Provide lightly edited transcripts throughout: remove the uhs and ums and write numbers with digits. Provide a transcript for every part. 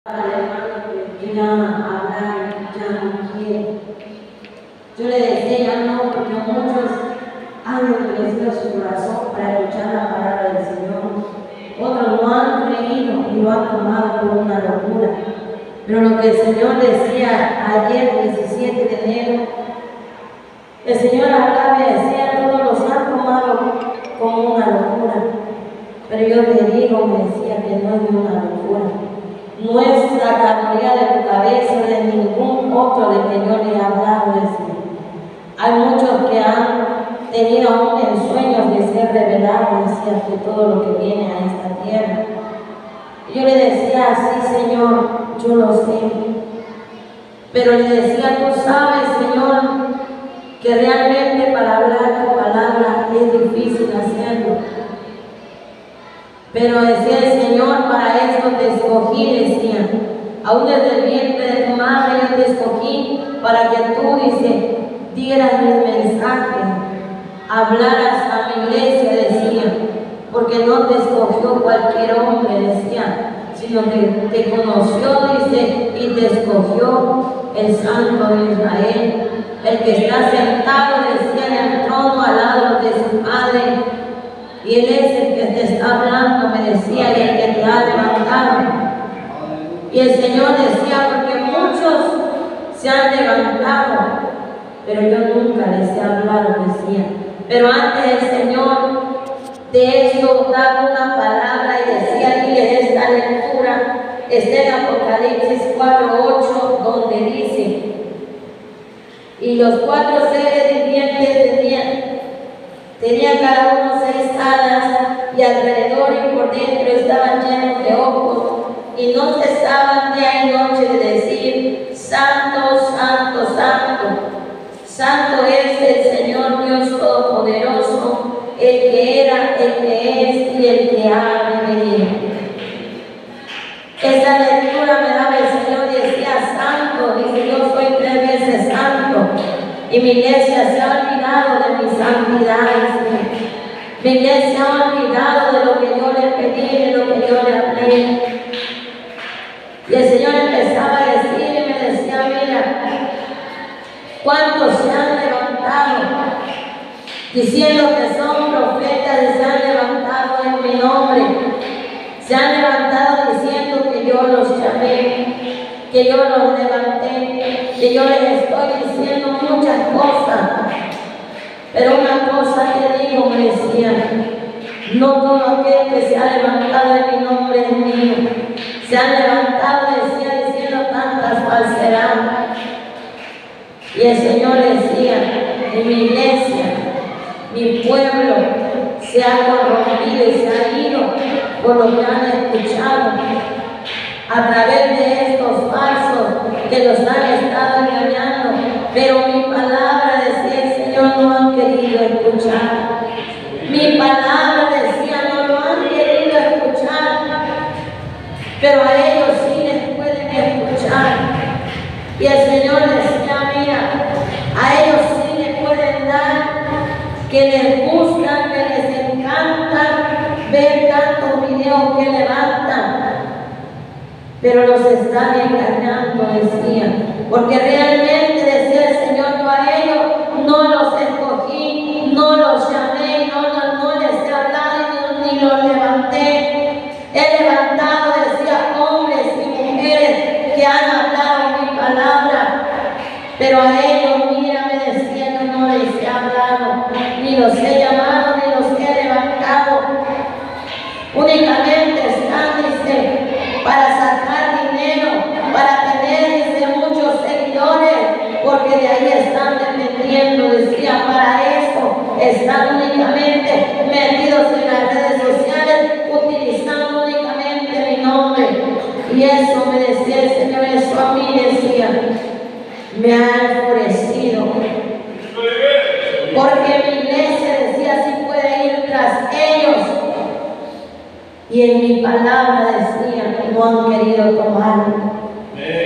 al hermano que ya hablar, ya no quiere. Yo le decía, ya no, porque muchos han endurecido su corazón para escuchar la palabra del Señor. Otros no han creído y lo han tomado por una locura. Pero lo que el Señor decía ayer, 17 de enero, el Señor hablaba y decía, todos los han tomado como una locura. Pero yo te digo, me decía, que no es una locura. No es la categoría de tu cabeza, de ningún otro de que yo le he hablado, decía. Hay muchos que han tenido aún ensueños de ser revelados, decía, de todo lo que viene a esta tierra. Y yo le decía, sí, Señor, yo lo sé. Pero le decía, tú sabes, Señor, que realmente para hablar tu palabra es difícil hacerlo. Pero decía el Señor, para esto te escogí, decía. Aún desde el vientre de tu madre yo te escogí para que tú, dice, dieras mis mensajes, hablaras a mi iglesia, decía, porque no te escogió cualquier hombre, decía, sino que te conoció, dice, y te escogió el Santo de Israel, el que está sentado, decía, en el trono al lado de su Padre, y Él es el que te está hablando, me decía, y el que te ha levantado. Y el Señor decía, porque muchos se han levantado, pero yo nunca les he hablado, decía. Pero antes el Señor de esto daba una palabra y decía, y de esta lectura está en Apocalipsis 4:8, donde dice, y los 4 seres vivientes tenían cada uno 6 alas, y alrededor y por dentro estaban llenos de ojos, y no cesaban día y noche de decir, Santo, Santo, Santo, Santo es el Señor Dios Todopoderoso, el que era, el que es y el que ha de venir. Esta lectura me daba el Señor y decía, Santo, dice, yo soy 3 veces santo, y mi iglesia se ha olvidado de mis santidades. Mi iglesia ha olvidado de lo que yo le pedí, de lo que yo le hablé. Y el Señor empezaba a decir y me decía, mira, ¿cuántos se han levantado diciendo que son profetas y se han levantado en mi nombre? Se han levantado diciendo que yo los llamé, que yo los levanté, que yo les estoy diciendo muchas cosas. Pero una cosa te digo, me decía, no todo aquel que se ha levantado en mi nombre es mío. Se han levantado, decía, diciendo tantas falsedades. Y el Señor decía, en mi iglesia, mi pueblo se ha corrompido y se ha ido por lo que han escuchado a través de estos falsos que los han estado engañando. Pero mi palabra, decía el Señor, no han querido escuchar. Mi palabra, decía, no lo han querido escuchar. Pero a ellos sí les pueden escuchar. Y el Señor decía, mira, a ellos sí les pueden dar, que les gustan, que les encanta ver tantos videos que levantan. Pero los están engañando, decía. Porque realmente, decía el Señor, yo a ellos no los escogí, no los llamé, no les he hablado ni los levanté. He levantado, decía, hombres y mujeres que han hablado mi palabra, pero a ellos, mira, me decía, yo no les he hablado, ni los he llamado, ni los he levantado. Únicamente están, dice, para sacar dinero, para tener, dice, muchos seguidores, porque de ahí están dependiendo, decía, para eso están únicamente metidos en las redes sociales, utilizando únicamente mi nombre. Y eso me decía el Señor, eso a mí, decía, me ha enfurecido. Porque mi iglesia, decía, sí puede ir tras ellos. Y en mi palabra, decía, no han querido tomarlo.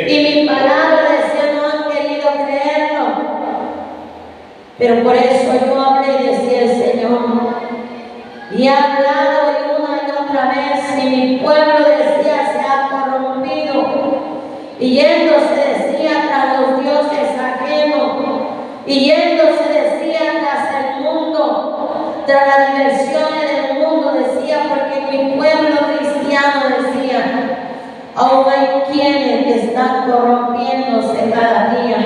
Y mi palabra, decía, no han querido creerlo. Pero por eso yo hablé, decía el Señor. Y he hablado de una y otra vez, y mi pueblo, decía, se ha corrompido. y yéndose decía tras los dioses ajenos, y yéndose decía tras el mundo, tras las diversiones del mundo, decía, porque mi pueblo cristiano decía, aún hay quienes que están corrompiéndose cada día.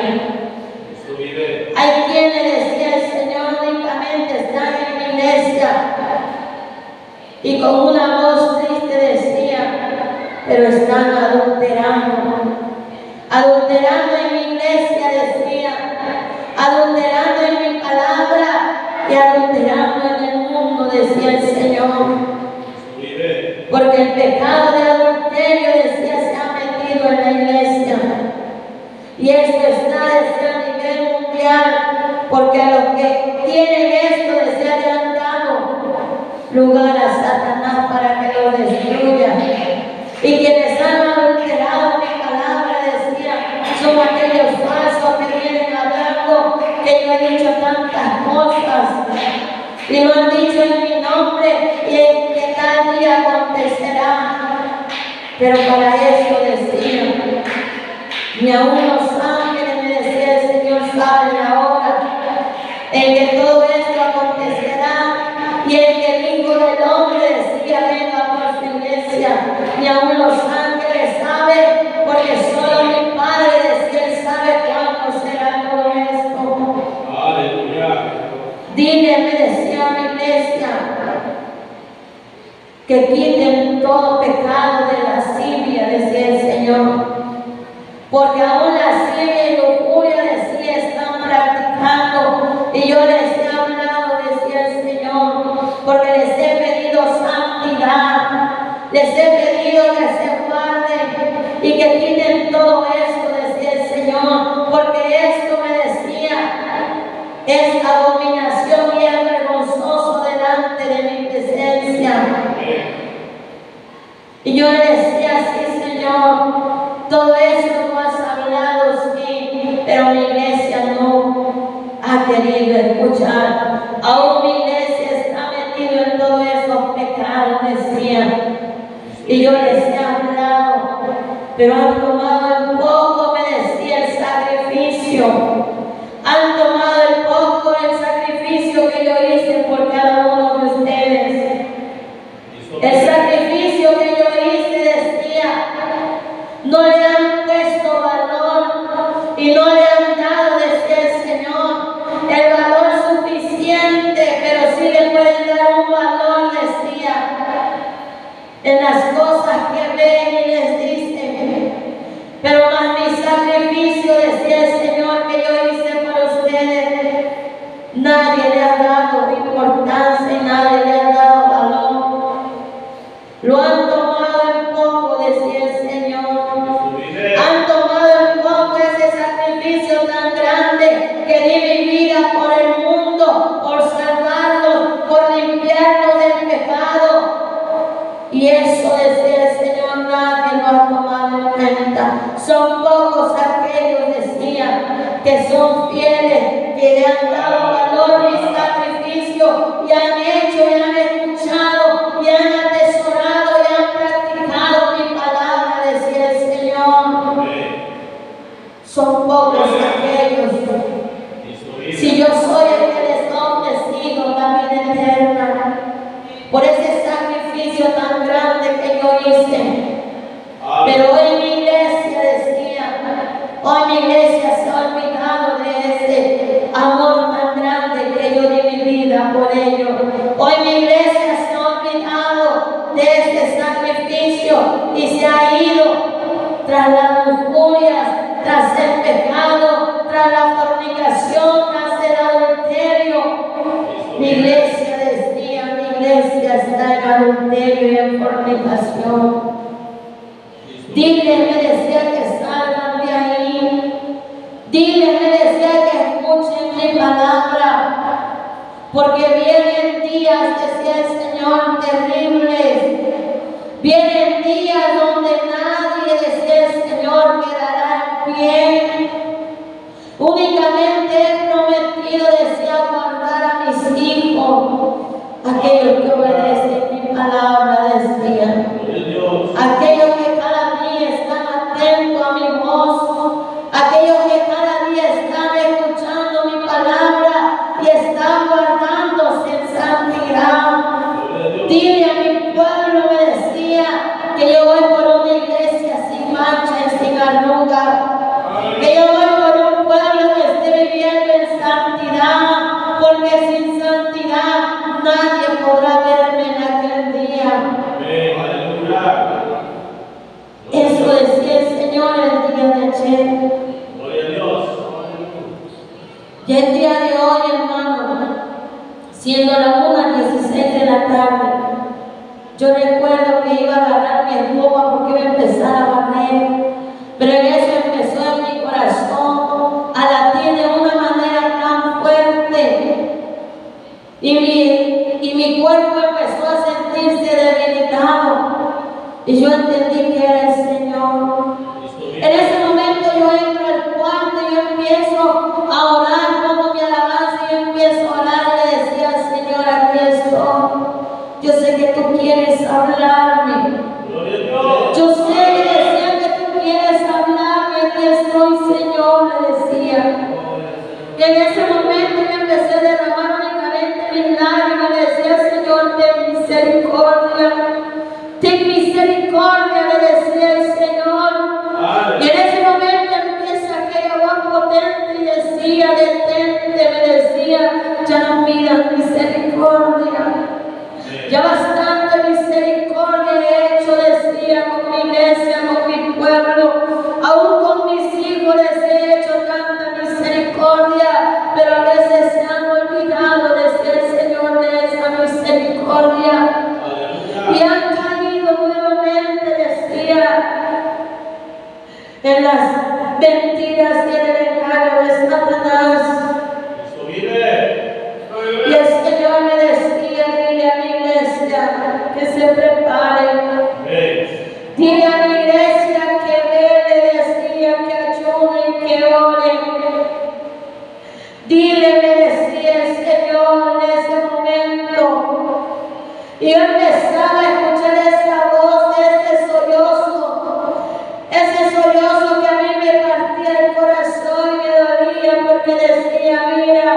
Hay quienes, decía el Señor, únicamente están en la iglesia y con una voz triste decía, pero están adulterando en mi iglesia, decía, adulterando en mi palabra y adulterando en el mundo, decía el Señor. Porque el pecado de adulterio, decía, se ha metido en la iglesia. Y esto está, decía, a nivel mundial, porque a los que tienen esto, decía, le han dado lugar a Satanás para que lo destruya. Y quienes han adulterado mi palabra, decía, son aquellos falsos que vienen hablando que yo he dicho tantas cosas y lo han dicho en mi nombre y en que tal día acontecerá. Pero para eso decía, ni aún los ángeles, me decía el Señor, saben la hora en que todo esto acontecerá y en que el Hijo del Hombre, decía, venga por su iglesia. Ni aún los ángeles saben, porque solo mi Padre, decía, Él sabe cuándo será todo esto. Aleluya. Dile, me decía mi iglesia, que quiten todo pecado de lascivia, decía el Señor. Porque aún lascivia y lujuria, decía, están practicando. Y yo les he hablado, decía el Señor, porque les he pedido santidad, les he pedido que se guarden y que quiten todo esto, decía el Señor, porque esto, me decía, es abominación y es vergonzoso delante de mi presencia. Y yo le decía, sí, Señor, todo eso tú has hablado, sí, pero mi iglesia no ha querido escuchar. Aún mi iglesia está metida en todos esos pecados, decía. Y yo les he hablado, pero han tomado en poco, me decía, el sacrificio. Han tomado en poco el sacrificio que yo hice por cada uno de ustedes. El sacrificio que yo hice, decía, no le han puesto valor y no le han dado, decía el Señor, el valor suficiente, pero sí le pueden dar un valor, decía, en las cosas que ven y les dicen. Pero más mi sacrificio, decía el Señor, que yo hice por ustedes, nadie le ha dado importancia y nadie le ha dado valor. Lo han tomado en poco, decía el Señor. Han tomado en poco ese sacrificio tan grande que di mi vida por el mundo, por salvarlos, por limpiarlos del pecado. Y eso, decía el Señor, nadie lo ha tomado en cuenta. Son pocos aquellos, decía, que son fieles, que le han dado valor mi sacrificio y han hecho y han escuchado y han atesorado y han practicado mi palabra, decía el Señor. Son pocos aquellos. Si yo soy el que les ha ofrecido la vida eterna por ese sacrificio tan grande que yo hice. Pero hoy mi iglesia, decía, hoy mi iglesia se ha olvidado de ese amor tan grande que yo di mi vida por ellos. Hoy mi iglesia se ha olvidado de ese sacrificio y se ha ido tras las lujurias, tras el pecado, tras la fornicación, tras el adulterio. Mi iglesia, decía, mi iglesia está en adulterio y en fornicación. Diles, me decía, que salgan de ahí. Diles, me decía, que escuchen mi palabra, porque vienen días, decía el Señor, terribles. Vienen días donde nadie, decía el Señor, quedará en pie. Únicamente he prometido, decía, guardar a mis hijos, aquellos que obedecen mi palabra, decía, aquellos que cada día están aquellos que cada día están escuchando mi palabra y están guardándose en santidad. Dile a mi pueblo, me decía, que yo voy por una iglesia sin mancha y sin arruga, que yo voy por un pueblo que esté viviendo en santidad, porque sin santidad nadie podrá verme en aquel día. Eso decía el Señor el día de ayer. Gloria a Dios. Y el día de hoy, hermano, siendo la 1:16 de la tarde, yo recuerdo que iba a agarrar mi escoba porque iba a empezar a barrer, pero eso empezó en mi corazón a latir de una manera tan fuerte y mi cuerpo empezó a sentirse debilitado y yo entendí que era el Señor. En ese momento yo entro al cuarto y yo empiezo a orar como mi alabanza y yo empiezo a orar y le decía al Señor, aquí estoy. Yo sé que tú quieres hablarme. Yo sé que decía que tú quieres hablarme. Aquí estoy, Señor, le decía. Y en ese momento yo empecé a derramar únicamente mis lágrimas. Le decía, Señor, ten misericordia. Ten misericordia, le decía el Señor. Y en ese momento empieza aquella voz potente y decía, detente, me decía, ya no pidas misericordia. Ya bastante misericordia he hecho, decía, con mi iglesia, con mi pueblo, aún con mis hijos les he hecho tanta misericordia, pero a veces se han olvidado, decía el Señor, de esa misericordia. Y han caído nuevamente, decía, en las mentiras y en el engaño de Satanás. Y el Señor me decía, dile a mi iglesia que se prepare. Dile a mi iglesia que vele, decía, que ayune y que ore. Dile, me decía el Señor en ese momento. Y yo empezaba a escuchar esa voz, ese sollozo que a mí me partía el corazón y me dolía porque decía, mira,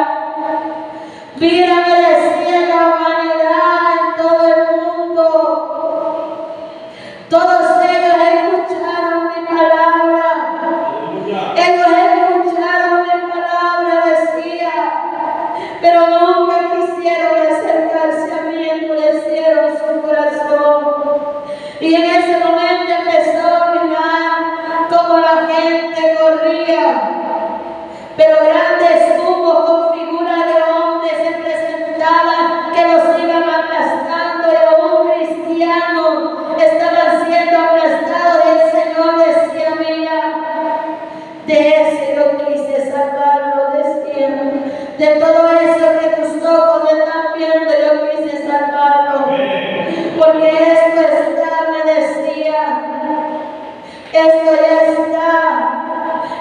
me decía la humanidad en todo el mundo. Todos ellos escucharon mi palabra. Ellos escucharon mi palabra, decía, pero nunca quisieron acercarse a mí, endurecieron su corazón. Y en ese momento empezó a mirar como la gente corría. Pero grandes humos con figura de hombres se presentaban que los iban aplastando y aún cristianos estaban siendo aplastados. Y el Señor decía, mira, de ese yo quise salvarlo, decía, de todo eso que tus ojos están viendo yo quise salvarlo, porque esto está, me decía, esto ya está.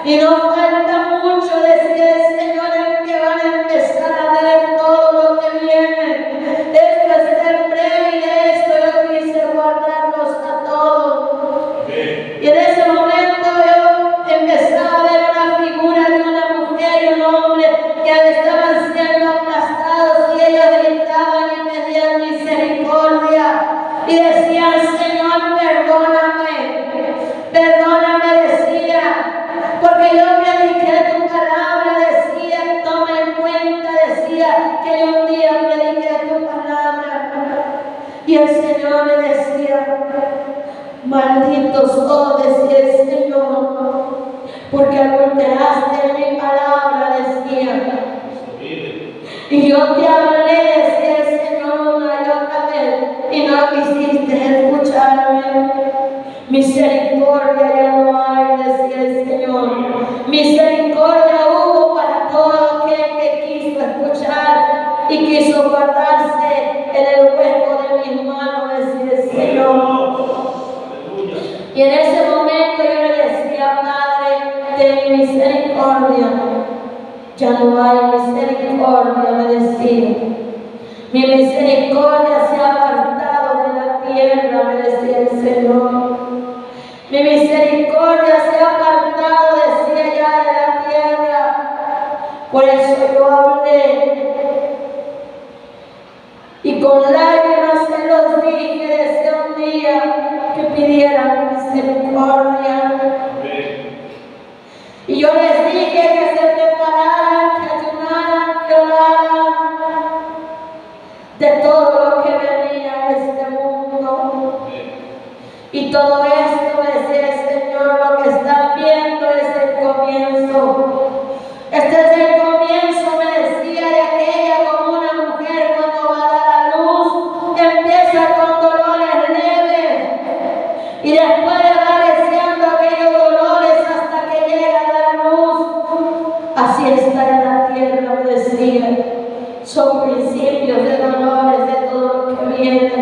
Y no falta mucho, decía el Señor, en que van a empezar a ver todo lo que viene. Esto está en breve y de esto yo quise guardarlos a todos. Y en ese momento yo empezaba a ver una figura de una mujer y un hombre que estaban siendo aplastados y ellos gritaban y pedían misericordia. Y decían, Señor, perdóname, perdóname, decía. Porque yo prediqué tu palabra, decía, toma en cuenta, decía, que yo un día prediqué tu palabra. Y el Señor me decía, maldito soy, decía el Señor, porque adulteraste mi palabra, decía. Y yo te hablé, decía el Señor, una y otra vez, y no quisiste escucharme. Misericordia ya no hay, decía el Señor. Misericordia hubo para todo aquel que quiso escuchar y quiso guardarse en el hueco de mis manos, decía el Señor. Y en ese momento yo le decía, Padre, ten misericordia. Ya no hay misericordia, me decía. Mi misericordia se ha apartado de la tierra, me decía el Señor. Mi misericordia se ha apartado, decía ya Por eso yo hablé y con lágrimas se los dije desde un día que pidieran misericordia. Y yo les dije que se prepararan, que ayunaran, que oraran de todo lo que venía a este mundo. Y todo esto, decía el Señor, lo que están viendo es el comienzo. Este es el comienzo, me decía, de aquella como una mujer cuando va a dar a luz, empieza con dolores leves y después va deseando aquellos dolores hasta que llega a dar luz. Así está en la tierra, me decía. Son principios de dolores de todo lo que viene.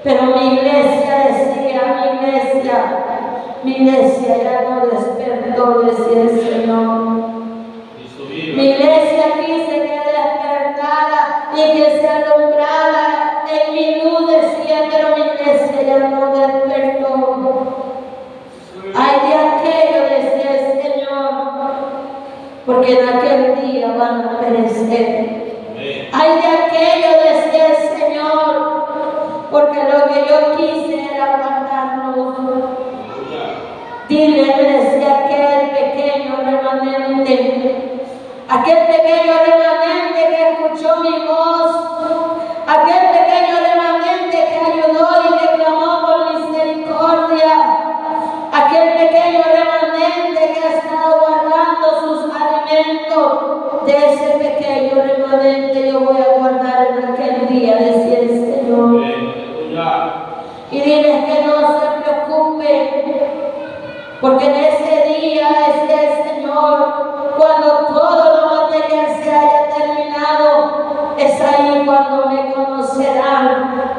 Pero mi iglesia decía, mi iglesia ya no despertó, decía el Señor. Mi iglesia quise que despertara y que se alumbrara en mi luz, decía, pero mi iglesia ya no despertó. Ay de aquello, decía el Señor, porque en aquel día van a perecer. Ay de aquello, decía el Señor, porque lo que yo quise era guardarnos. Dile, me decía, aquel pequeño remanente que escuchó mi voz, aquel pequeño remanente que ayudó y que clamó por misericordia, aquel pequeño remanente que ha estado guardando sus alimentos, de ese pequeño remanente yo voy a guardar en aquel día, decía el Señor. Y diles que no se preocupen, porque en ese día, decía el Señor, cuando todo lo material se haya terminado, es ahí cuando me conocerán.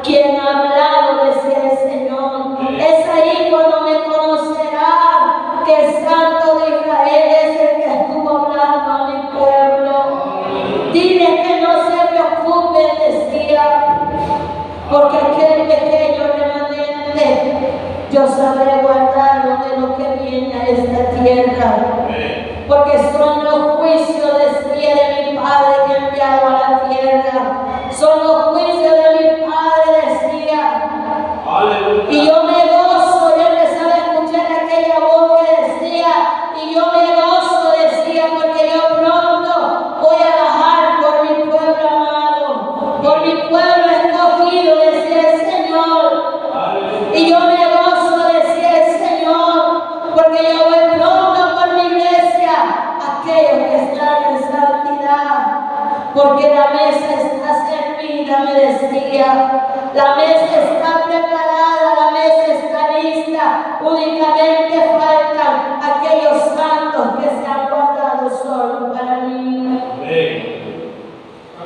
Quien ha hablado, decía el Señor, es ahí cuando me conocerán que el Santo de Israel es el que estuvo hablando a mi pueblo. Diles que no se preocupen, decía, porque aquel pequeño remanente yo sabré guardarlo de lo que viene a esta tierra, porque son los juicios, decía, de mi Padre que ha enviado a la tierra, son los juicios de mi Padre, decía. Y yo me gozo, yo empezaba a escuchar aquella voz que decía, y yo me gozo, decía, porque yo pronto voy a bajar por mi pueblo amado, por mi pueblo escogido, decía el Señor. Y yo me gozo, decía el Señor, porque yo voy pronto por mi iglesia, aquellos que están en santidad, porque la mesa está servida, me decía, la mesa está preparada, la mesa está lista, únicamente faltan aquellos santos que se han guardado solo para mí.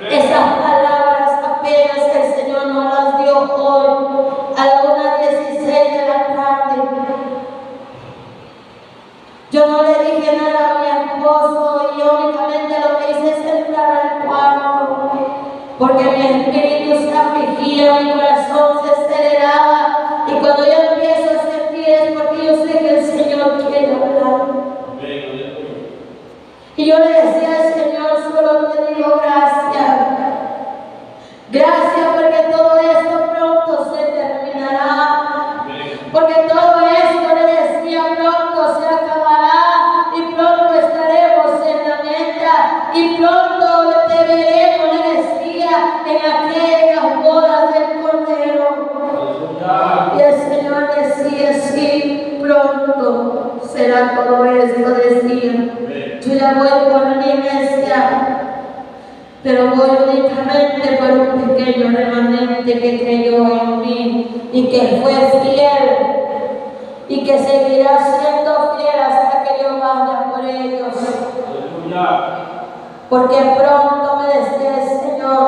Esas palabras apenas el Señor nos las dio hoy a la 1:16 de la tarde. Yo no le dije nada a mi esposo y yo únicamente lo que hice es entrar al cuarto, porque mi espíritu se afligía, mi corazón se aceleraba, y cuando yo empiezo a sentir es porque yo sé que el Señor quiere hablar. Y yo le decía al Señor, solo te digo gracias. Gracias porque todo esto pronto se terminará. Porque todo esto, le decía, pronto se acabará y pronto estaremos en la meta y pronto te veremos, le decía, en aquellas bodas del Cordero. Y el Señor decía, sí, pronto será todo esto, decía. Yo ya voy por mi iglesia, pero voy únicamente por un pequeño remanente que creyó en mí y que fue fiel y que seguirá siendo fiel hasta que yo vaya por ellos. Porque pronto, me decía el Señor,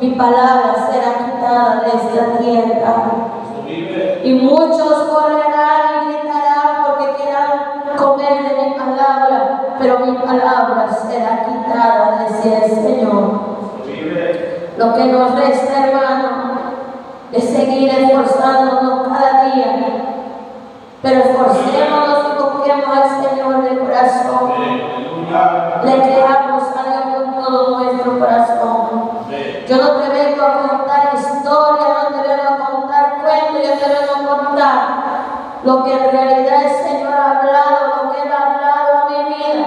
mi palabra será quitada de esta tierra y muchos correrán y gritarán porque quieran comer de mi palabra, pero mi palabra será quitada, decía el Señor. Lo que nos resta, hermano, es seguir esforzándonos cada día, pero esforcémonos y busquemos al Señor de corazón. Le creamos a Dios con todo nuestro corazón. Yo no te vengo a contar historias, no te vengo a contar cuentos, yo te vengo a contar lo que en realidad el Señor ha hablado, lo que Él ha hablado a mi vida.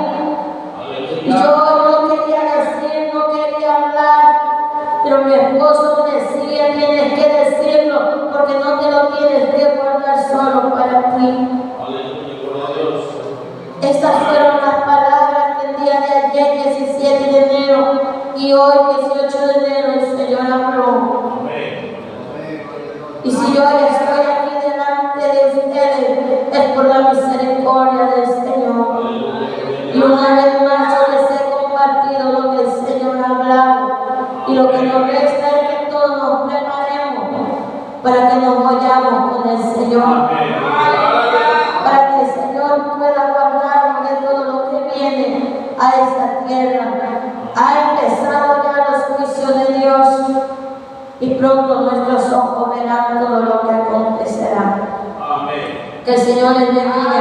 Y yo no quería decir, no quería hablar, pero mi esposo me decía, tienes que decirlo, porque no te lo tienes que guardar solo para ti. Estas fueron las palabras que el día de ayer, 17 de enero, y hoy, 18 de enero, el Señor habló. Y si yo ya estoy aquí delante de ustedes, es por la misericordia del Señor. Y una vez más yo les he compartido lo que el Señor ha hablado. Y lo que nos resta es que todos nos preparemos para que nos vayamos con el Señor. Para que el Señor pueda guardarnos de todo lo que viene a esta tierra. Ha empezado ya los juicios de Dios y pronto nuestros ojos verán todo lo que acontecerá. Que el Señor les bendiga.